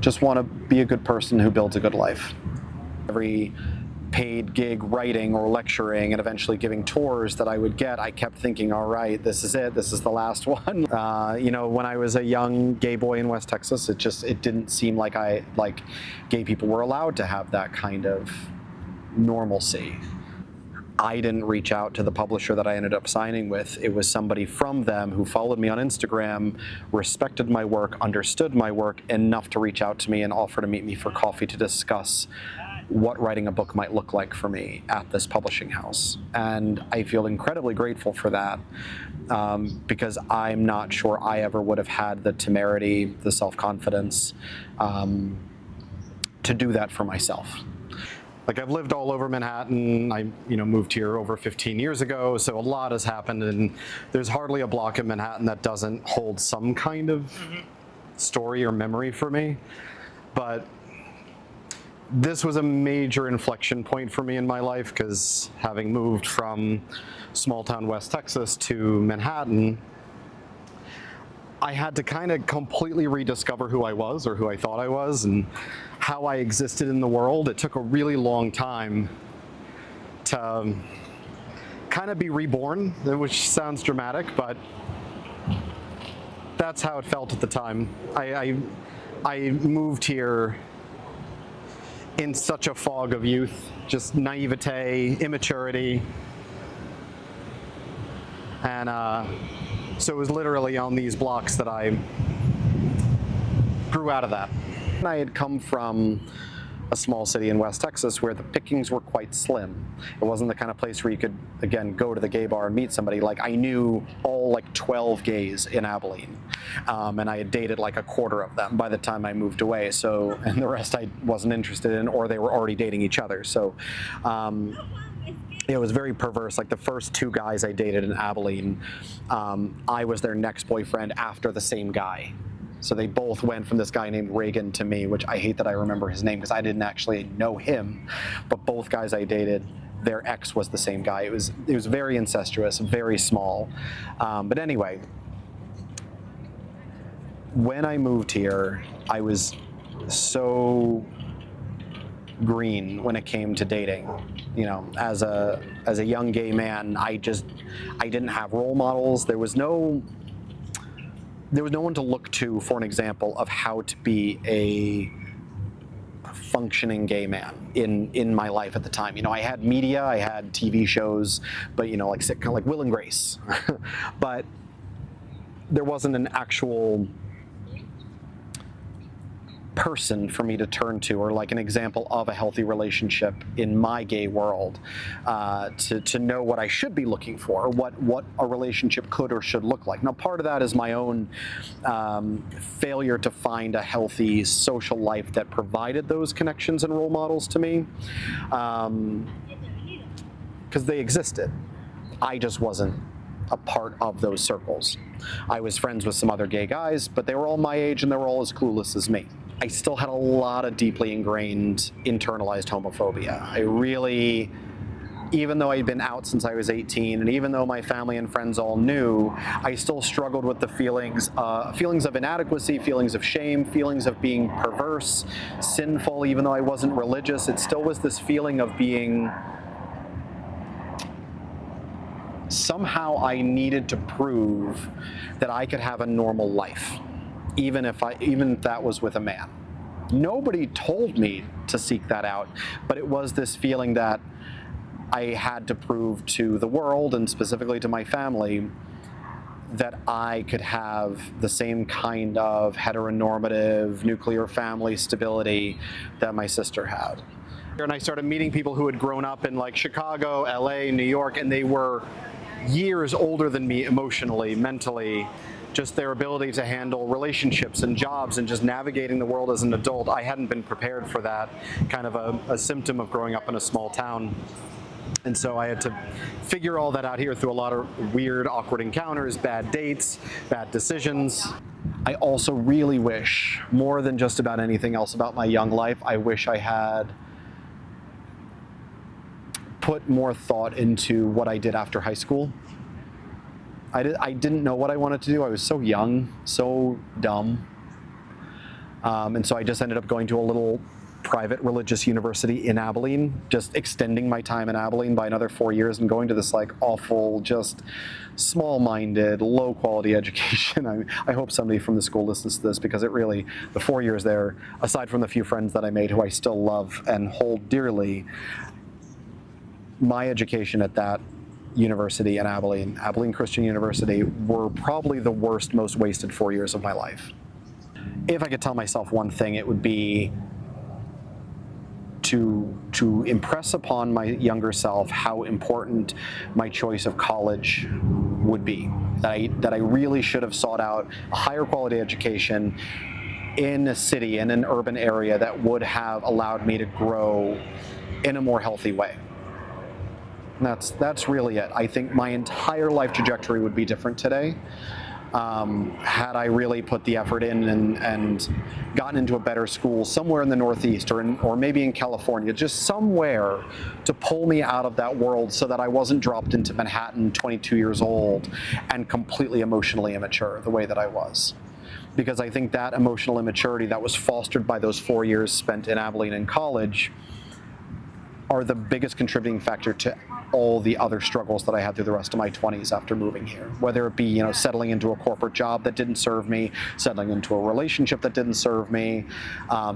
just want to be a good person who builds a good life. Every paid gig writing or lecturing and eventually giving tours that I would get, I kept thinking, all right, this is it, this is the last one. When I was a young gay boy in West Texas, it didn't seem like gay people were allowed to have that kind of normalcy. I didn't reach out to the publisher that I ended up signing with. It was somebody from them who followed me on Instagram, respected my work, understood my work enough to reach out to me and offer to meet me for coffee to discuss what writing a book might look like for me at this publishing house. And I feel incredibly grateful for that, because I'm not sure I ever would have had the temerity, the self-confidence to do that for myself. Like, I've lived all over Manhattan. I moved here over 15 years ago, so a lot has happened, and there's hardly a block in Manhattan that doesn't hold some kind of story or memory for me. But this was a major inflection point for me in my life, because having moved from small town West Texas to Manhattan, I had to kind of completely rediscover who I was, or who I thought I was, and how I existed in the world. It took a really long time to kind of be reborn, which sounds dramatic, but that's how it felt at the time. I moved here in such a fog of youth, just naivete, immaturity, and so it was literally on these blocks that I grew out of that. I had come from a small city in West Texas where the pickings were quite slim. It wasn't the kind of place where you could, again, go to the gay bar and meet somebody. Like, I knew all 12 gays in Abilene, and I had dated a quarter of them by the time I moved away. And the rest I wasn't interested in, or they were already dating each other. So it was very perverse. Like, the first two guys I dated in Abilene, I was their next boyfriend after the same guy. So they both went from this guy named Reagan to me, which I hate that I remember his name because I didn't actually know him. But both guys I dated, their ex was the same guy. It was very incestuous, very small. But anyway, when I moved here, I was so green when it came to dating. As a young gay man, I didn't have role models. There was no one to look to for an example of how to be a functioning gay man in my life at the time. I had media, I had TV shows, but like sitcom, like Will and Grace, but there wasn't an actual person for me to turn to, or like an example of a healthy relationship in my gay world, to know what I should be looking for, what a relationship could or should look like. Now, part of that is my own failure to find a healthy social life that provided those connections and role models to me, because they existed. I just wasn't a part of those circles. I was friends with some other gay guys, but they were all my age and they were all as clueless as me. I still had a lot of deeply ingrained internalized homophobia. I really, even though I'd been out since I was 18, and even though my family and friends all knew, I still struggled with the feelings of inadequacy, feelings of shame, feelings of being perverse, sinful. Even though I wasn't religious, it still was this feeling of being, somehow I needed to prove that I could have a normal life, even if that was with a man. Nobody told me to seek that out, but it was this feeling that I had to prove to the world, and specifically to my family, that I could have the same kind of heteronormative nuclear family stability that my sister had. And I started meeting people who had grown up in like Chicago, LA, New York, and they were years older than me emotionally, mentally. Just their ability to handle relationships and jobs and just navigating the world as an adult. I hadn't been prepared for that, kind of a symptom of growing up in a small town. And so I had to figure all that out here through a lot of weird, awkward encounters, bad dates, bad decisions. I also really wish, more than just about anything else about my young life, I wish I had put more thought into what I did after high school. I didn't know what I wanted to do. I was so young, so dumb. And so I just ended up going to a little private religious university in Abilene, just extending my time in Abilene by another 4 years and going to this like awful, just small-minded, low-quality education. I hope somebody from the school listens to this, because it really, the 4 years there, aside from the few friends that I made who I still love and hold dearly, my education at that university in Abilene Christian University, were probably the worst, most wasted 4 years of my life. If I could tell myself one thing, it would be to impress upon my younger self how important my choice of college would be. That I really should have sought out a higher quality education in a city, in an urban area, that would have allowed me to grow in a more healthy way. And that's really it. I think my entire life trajectory would be different today, had I really put the effort in and gotten into a better school somewhere in the Northeast, or maybe in California, just somewhere to pull me out of that world, so that I wasn't dropped into Manhattan 22 years old and completely emotionally immature the way that I was. Because I think that emotional immaturity that was fostered by those 4 years spent in Abilene and college are the biggest contributing factor to all the other struggles that I had through the rest of my 20s after moving here. Whether it be, settling into a corporate job that didn't serve me, settling into a relationship that didn't serve me,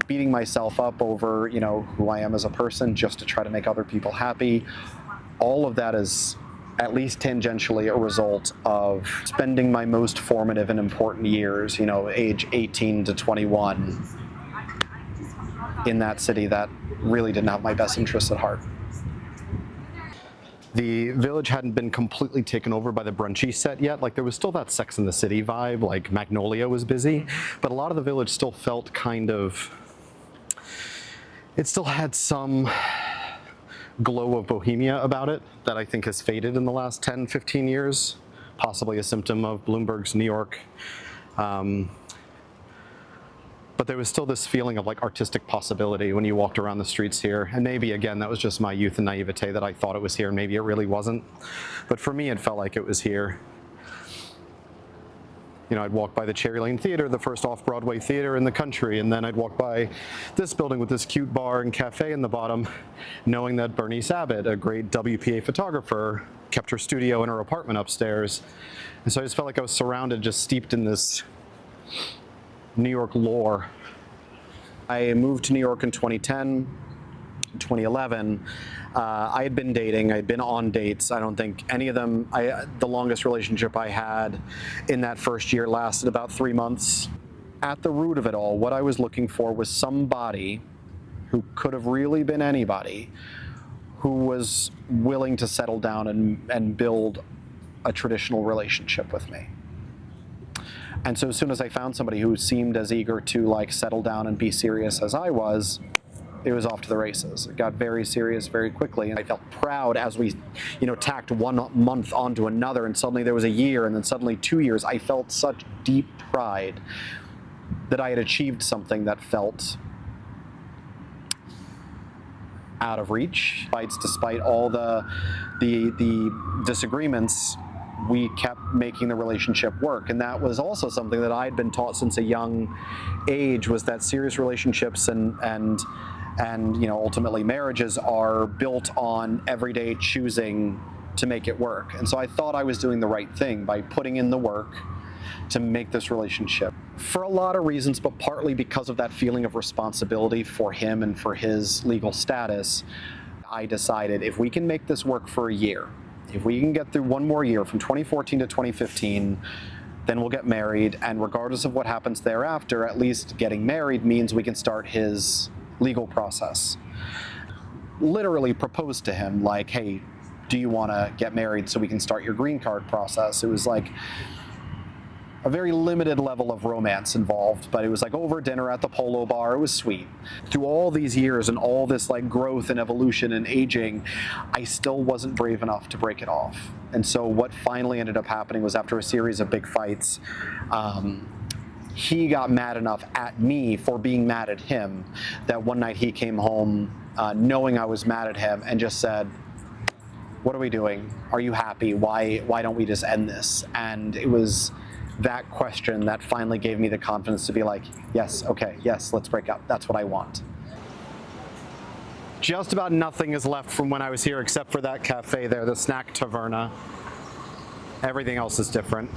beating myself up over, who I am as a person just to try to make other people happy. All of that is at least tangentially a result of spending my most formative and important years, age 18 to 21, in that city that really didn't have my best interests at heart. The village hadn't been completely taken over by the brunchy set yet. Like, there was still that Sex and the City vibe, like Magnolia was busy, but a lot of the village still felt it still had some glow of bohemia about it that I think has faded in the last 10, 15 years, possibly a symptom of Bloomberg's New York. But there was still this feeling of like artistic possibility when you walked around the streets here. And maybe, again, that was just my youth and naivete, that I thought it was here, and maybe it really wasn't. But for me, it felt like it was here. I'd walk by the Cherry Lane Theater, the first off-Broadway theater in the country, and then I'd walk by this building with this cute bar and cafe in the bottom, knowing that Bernice Abbott, a great WPA photographer, kept her studio in her apartment upstairs. And so I just felt like I was surrounded, just steeped in this New York lore. I moved to New York in 2010, 2011. I had been dating, I had been on dates. I don't think any of them, the longest relationship I had in that first year lasted about 3 months. At the root of it all, what I was looking for was somebody who could have really been anybody, who was willing to settle down and build a traditional relationship with me. And so as soon as I found somebody who seemed as eager to settle down and be serious as I was, it was off to the races. It got very serious very quickly, and I felt proud as we, tacked 1 month onto another, and suddenly there was a year, and then suddenly 2 years. I felt such deep pride that I had achieved something that felt out of reach. Despite all the disagreements, we kept making the relationship work. And that was also something that I'd been taught since a young age, was that serious relationships and ultimately marriages are built on everyday choosing to make it work. And so I thought I was doing the right thing by putting in the work to make this relationship, for a lot of reasons, but partly because of that feeling of responsibility for him and for his legal status. I decided, if we can make this work for a year, if we can get through 1 more year from 2014 to 2015, then we'll get married. And regardless of what happens thereafter, at least getting married means we can start his legal process. Literally proposed to him, like, hey, do you want to get married so we can start your green card process? It was like a very limited level of romance involved, but it was like over dinner at the Polo Bar. It was sweet. Through all these years and all this growth and evolution and aging, I still wasn't brave enough to break it off. And so what finally ended up happening was, after a series of big fights, he got mad enough at me for being mad at him that one night he came home knowing I was mad at him and just said, "What are we doing? Are you happy? Why don't we just end this?" And it was that question that finally gave me the confidence to be like, yes, okay, yes, let's break up. That's what I want. Just about nothing is left from when I was here except for that cafe there, the Snack Taverna. Everything else is different.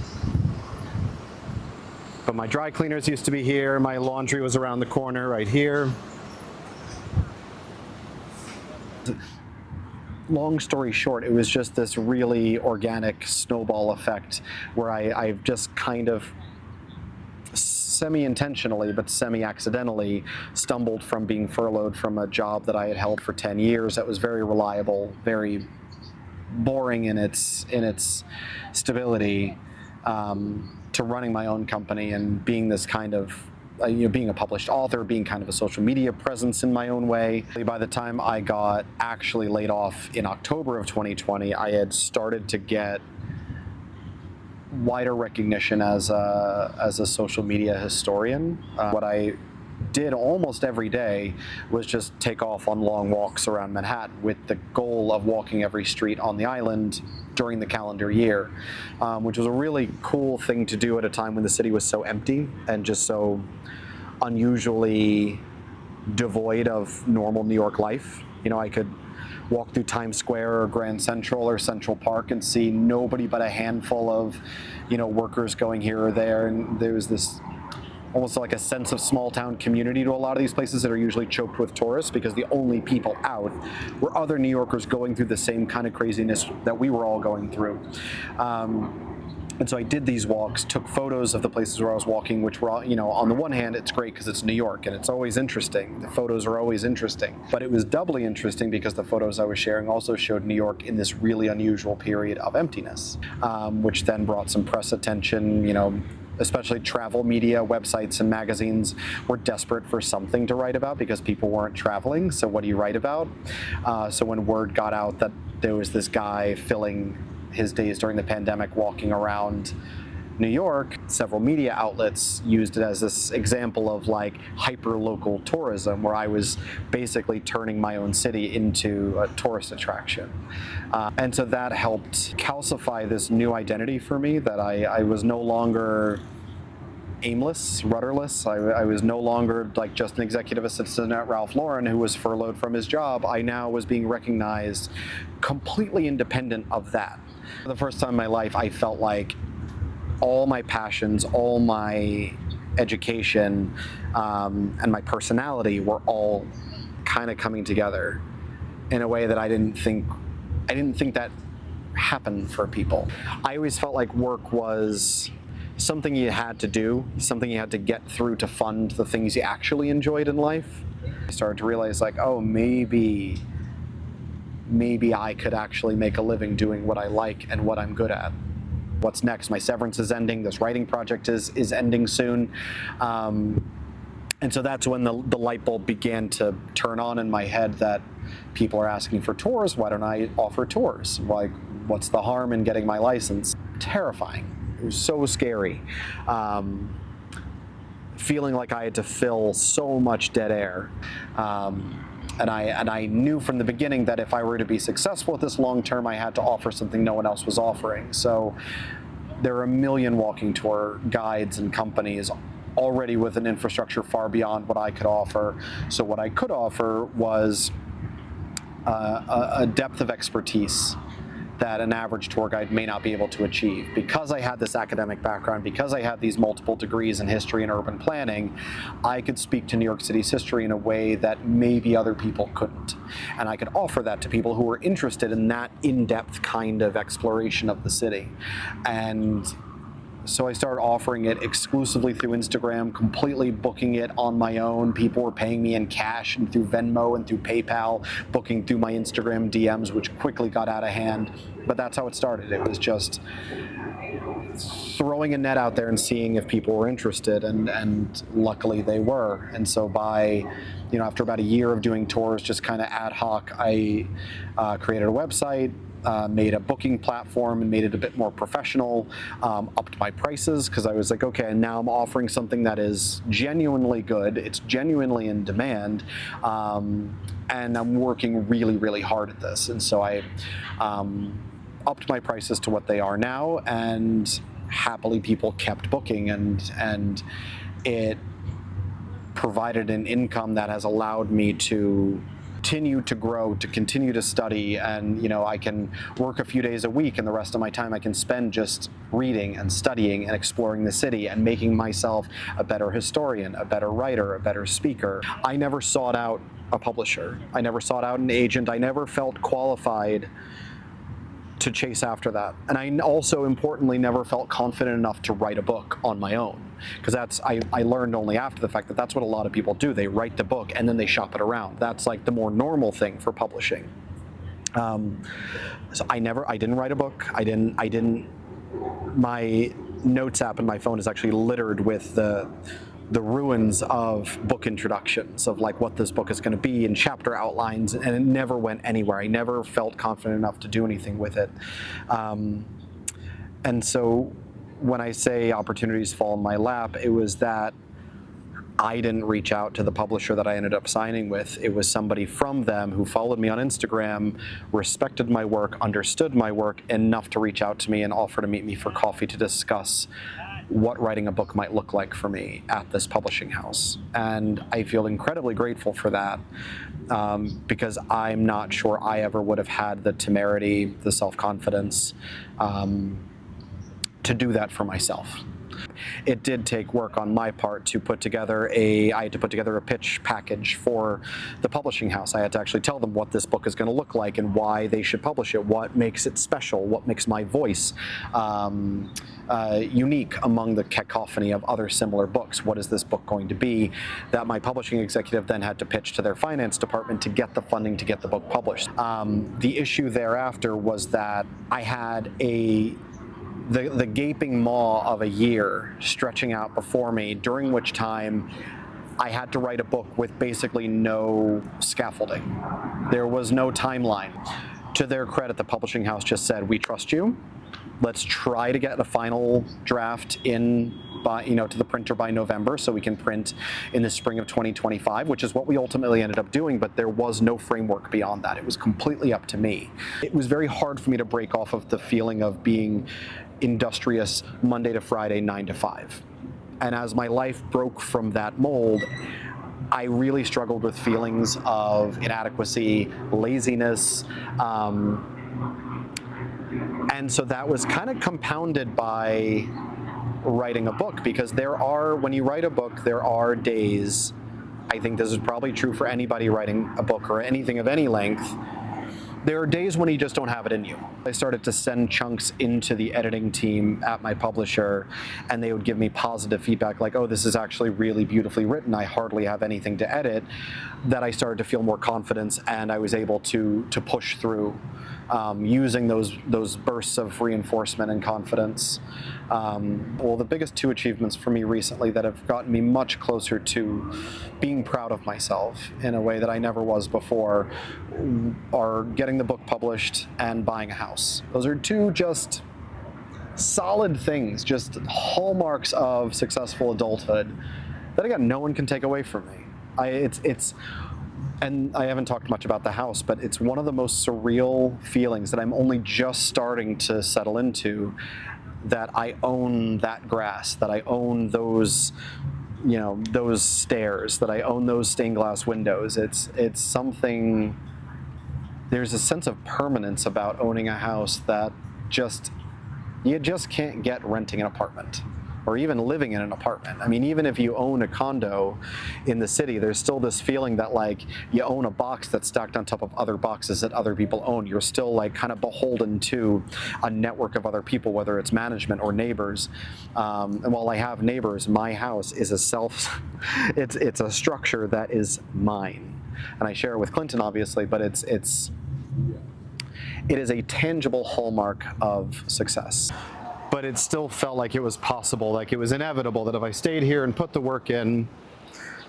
But my dry cleaners used to be here. My laundry was around the corner right here. Long story short, it was just this really organic snowball effect where I've just kind of semi-intentionally but semi-accidentally stumbled from being furloughed from a job that I had held for 10 years that was very reliable, very boring in its stability, to running my own company and being this kind of being a published author, being kind of a social media presence in my own way. By the time I got actually laid off in October of 2020, I had started to get wider recognition as a social media historian. What I did almost every day was just take off on long walks around Manhattan with the goal of walking every street on the island during the calendar year, which was a really cool thing to do at a time when the city was so empty and just so unusually devoid of normal New York life. I could walk through Times Square or Grand Central or Central Park and see nobody but a handful of, workers going here or there, and there was this almost like a sense of small town community to a lot of these places that are usually choked with tourists, because the only people out were other New Yorkers going through the same kind of craziness that we were all going through. And so I did these walks, took photos of the places where I was walking, which were, on the one hand, it's great because it's New York and it's always interesting. The photos are always interesting. But it was doubly interesting because the photos I was sharing also showed New York in this really unusual period of emptiness, which then brought some press attention. Especially travel media, websites and magazines were desperate for something to write about because people weren't traveling. So what do you write about? So when word got out that there was this guy filling his days during the pandemic walking around New York, several media outlets used it as this example of like hyper-local tourism, where I was basically turning my own city into a tourist attraction. And so that helped calcify this new identity for me, that I was no longer aimless, rudderless. I was no longer like just an executive assistant at Ralph Lauren who was furloughed from his job. I now was being recognized completely independent of that. For the first time in my life, I felt like all my passions, all my education, and my personality were all kind of coming together in a way that I didn't think that happened for people. I always felt like work was something you had to do, something you had to get through to fund the things you actually enjoyed in life. I started to realize like, oh, maybe I could actually make a living doing what I like and what I'm good at. What's next? My severance is ending. This writing project is ending soon. And so that's when the light bulb began to turn on in my head that people are asking for tours. Why don't I offer tours? Like, what's the harm in getting my license? Terrifying. It was so scary. Feeling like I had to fill so much dead air. And I knew from the beginning that if I were to be successful at this long term, I had to offer something no one else was offering. So there are a million walking tour guides and companies already with an infrastructure far beyond what I could offer. So what I could offer was a depth of expertise that an average tour guide may not be able to achieve. Because I had this academic background, because I had these multiple degrees in history and urban planning, I could speak to New York City's history in a way that maybe other people couldn't. And I could offer that to people who were interested in that in-depth kind of exploration of the city. And so I started offering it exclusively through Instagram, completely booking it on my own. People were paying me in cash and through Venmo and through PayPal, booking through my Instagram DMs, which quickly got out of hand. But that's how it started. It was just throwing a net out there and seeing if people were interested, and luckily they were. And so after about a year of doing tours, just kind of ad hoc, I created a website, made a booking platform and made it a bit more professional, upped my prices because I was like, okay, and now I'm offering something that is genuinely good, it's genuinely in demand, and I'm working really, really hard at this. And so I upped my prices to what they are now, and happily people kept booking, and it provided an income that has allowed me to continue to grow, to continue to study, and I can work a few days a week, and the rest of my time I can spend just reading and studying and exploring the city and making myself a better historian, a better writer, a better speaker. I never sought out a publisher. I never sought out an agent. I never felt qualified to chase after that. And I also, importantly, never felt confident enough to write a book on my own. Because I learned only after the fact that that's what a lot of people do. They write the book and then they shop it around. That's like the more normal thing for publishing. So I didn't write a book. My notes app in my phone is actually littered with the ruins of book introductions, of like what this book is going to be and chapter outlines, and it never went anywhere. I never felt confident enough to do anything with it. And so when I say opportunities fall in my lap, it was that I didn't reach out to the publisher that I ended up signing with. It was somebody from them who followed me on Instagram, respected my work, understood my work enough to reach out to me and offer to meet me for coffee to discuss what writing a book might look like for me at this publishing house. And I feel incredibly grateful for that, because I'm not sure I ever would have had the temerity, the self-confidence to do that for myself. It did take work on my part to put together I had to put together a pitch package for the publishing house. I had to actually tell them what this book is going to look like and why they should publish it, what makes it special, what makes my voice unique among the cacophony of other similar books. What is this book going to be? That my publishing executive then had to pitch to their finance department to get the funding to get the book published. The issue thereafter was that I had the gaping maw of a year stretching out before me, during which time I had to write a book with basically no scaffolding. There was no timeline. To their credit, the publishing house just said, "We trust you. Let's try to get a final draft in to the printer by November so we can print in the spring of 2025, which is what we ultimately ended up doing, but there was no framework beyond that. It was completely up to me. It was very hard for me to break off of the feeling of being industrious Monday to Friday, 9 to 5. And as my life broke from that mold, I really struggled with feelings of inadequacy, laziness, and so that was kind of compounded by writing a book, because when you write a book, there are days, I think this is probably true for anybody writing a book or anything of any length, there are days when you just don't have it in you. I started to send chunks into the editing team at my publisher, and they would give me positive feedback like, "Oh, this is actually really beautifully written. I hardly have anything to edit." That I started to feel more confidence, and I was able to push through using those bursts of reinforcement and confidence. Well, the biggest two achievements for me recently that have gotten me much closer to being proud of myself in a way that I never was before are getting the book published and buying a house. Those are two just solid things, just hallmarks of successful adulthood that, again, no one can take away from me. And I haven't talked much about the house, but it's one of the most surreal feelings that I'm only just starting to settle into, that I own that grass, that I own those stairs, that I own those stained glass windows. It's something, there's a sense of permanence about owning a house that you just can't get renting an apartment or even living in an apartment. I mean, even if you own a condo in the city, there's still this feeling that like you own a box that's stacked on top of other boxes that other people own. You're still like kind of beholden to a network of other people, whether it's management or neighbors. And while I have neighbors, my house is it's a structure that is mine. And I share it with Clinton, obviously, but it is a tangible hallmark of success. But it still felt like it was possible, like it was inevitable that if I stayed here and put the work in,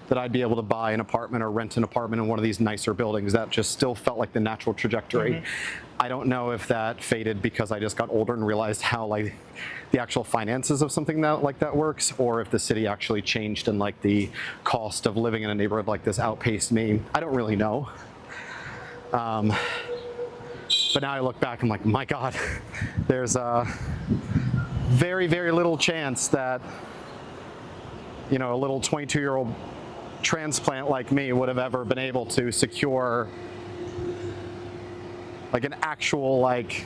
that I'd be able to buy an apartment or rent an apartment in one of these nicer buildings. That just still felt like the natural trajectory. Mm-hmm. I don't know if that faded because I just got older and realized how like the actual finances of something like that works, or if the city actually changed and like the cost of living in a neighborhood like this outpaced me. I don't really know. But now I look back, I'm like, my God, there's very, very little chance that, you know, a little 22-year-old transplant like me would have ever been able to secure like an actual, like,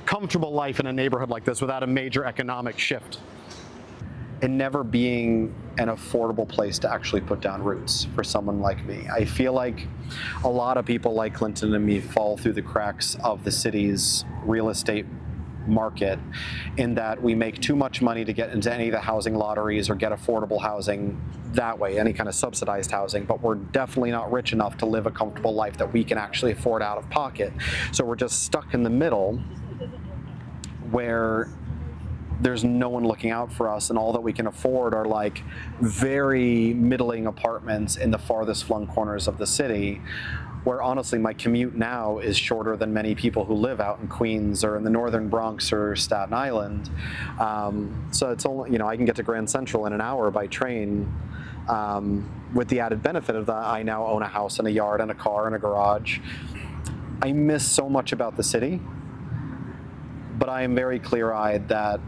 comfortable life in a neighborhood like this without a major economic shift. And never being an affordable place to actually put down roots for someone like me. I feel like a lot of people like Clinton and me fall through the cracks of the city's real estate market in that we make too much money to get into any of the housing lotteries or get affordable housing that way, any kind of subsidized housing, but we're definitely not rich enough to live a comfortable life that we can actually afford out of pocket. So we're just stuck in the middle where there's no one looking out for us, and all that we can afford are like very middling apartments in the farthest flung corners of the city, where honestly my commute now is shorter than many people who live out in Queens or in the northern Bronx or Staten Island. So it's only, you know, I can get to Grand Central in an hour by train, with the added benefit of that I now own a house and a yard and a car and a garage. I miss so much about the city, but I am very clear-eyed that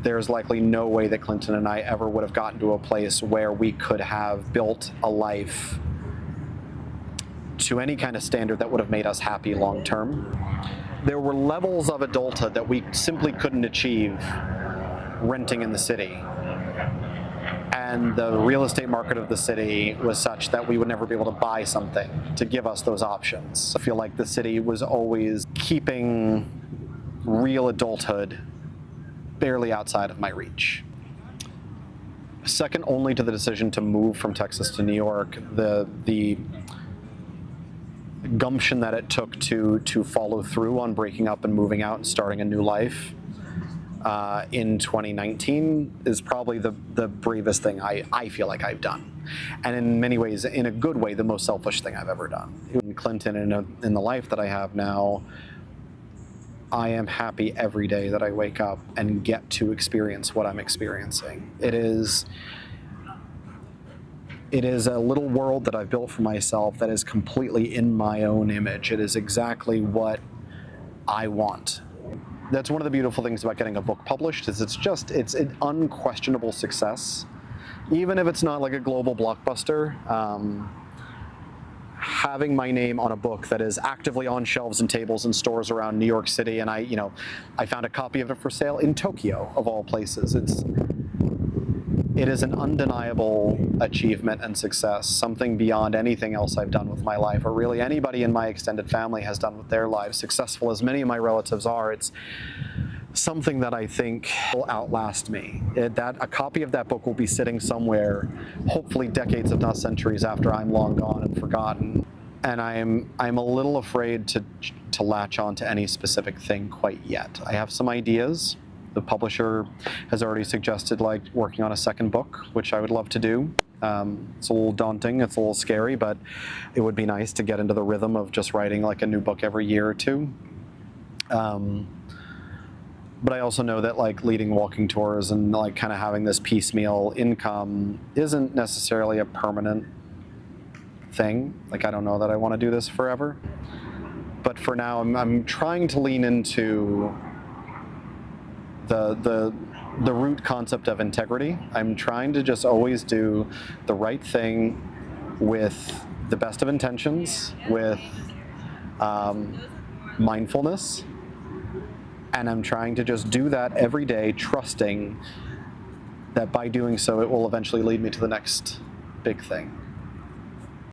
there's likely no way that Clinton and I ever would have gotten to a place where we could have built a life to any kind of standard that would have made us happy long term. There were levels of adulthood that we simply couldn't achieve renting in the city. And the real estate market of the city was such that we would never be able to buy something to give us those options. I feel like the city was always keeping real adulthood barely outside of my reach. Second only to the decision to move from Texas to New York, the gumption that it took to follow through on breaking up and moving out and starting a new life in 2019 is probably the bravest thing I feel like I've done. And in many ways, in a good way, the most selfish thing I've ever done. In Clinton and in the life that I have now, I am happy every day that I wake up and get to experience what I'm experiencing. It is a little world that I've built for myself that is completely in my own image. It is exactly what I want. That's one of the beautiful things about getting a book published is it's an unquestionable success. Even if it's not like a global blockbuster, having my name on a book that is actively on shelves and tables in stores around New York City, and I found a copy of it for sale in Tokyo, of all places. It is an undeniable achievement and success, something beyond anything else I've done with my life, or really anybody in my extended family has done with their lives. Successful as many of my relatives are, it's something that I think will outlast me. A copy of that book will be sitting somewhere, hopefully decades if not centuries after I'm long gone and forgotten. And I'm a little afraid to latch on to any specific thing quite yet. I have some ideas. The publisher has already suggested like working on a second book, which I would love to do. It's a little daunting, it's a little scary, but it would be nice to get into the rhythm of just writing like a new book every year or two. But I also know that like leading walking tours and like kind of having this piecemeal income isn't necessarily a permanent thing. Like I don't know that I want to do this forever. But for now, I'm trying to lean into the root concept of integrity. I'm trying to just always do the right thing with the best of intentions, with mindfulness. And I'm trying to just do that every day, trusting that by doing so, it will eventually lead me to the next big thing.